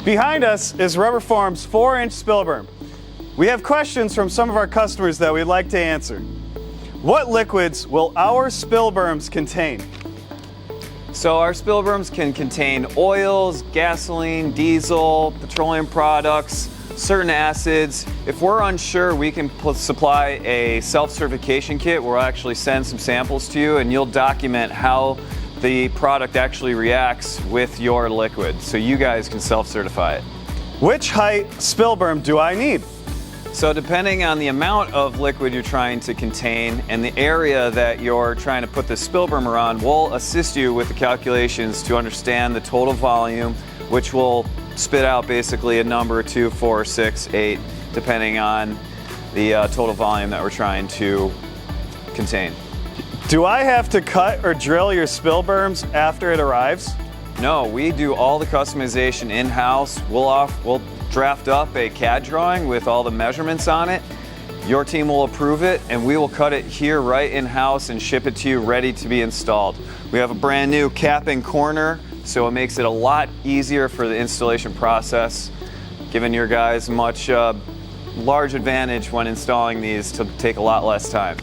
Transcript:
Behind us is RubberForm's 4-inch spill berm. We have questions from some of our customers that we'd like to answer. What liquids will our spill berms contain? So our spill berms can contain oils, gasoline, diesel, petroleum products, certain acids. If we're unsure, we can supply a self-certification kit where we'll actually send some samples to you and you'll document how the product actually reacts with your liquid so you guys can self-certify it. Which height spill berm do I need? So depending on the amount of liquid you're trying to contain and the area that you're trying to put the spill berm around, we'll assist you with the calculations to understand the total volume, which will spit out basically a number 2, 4, 6, 8, depending on the total volume that we're trying to contain. Do I have to cut or drill your spill berms after it arrives? No, we do all the customization in-house. We'll draft up a CAD drawing with all the measurements on it. Your team will approve it and we will cut it here right in-house and ship it to you ready to be installed. We have a brand new capping corner, so it makes it a lot easier for the installation process, giving your guys much large advantage when installing these to take a lot less time.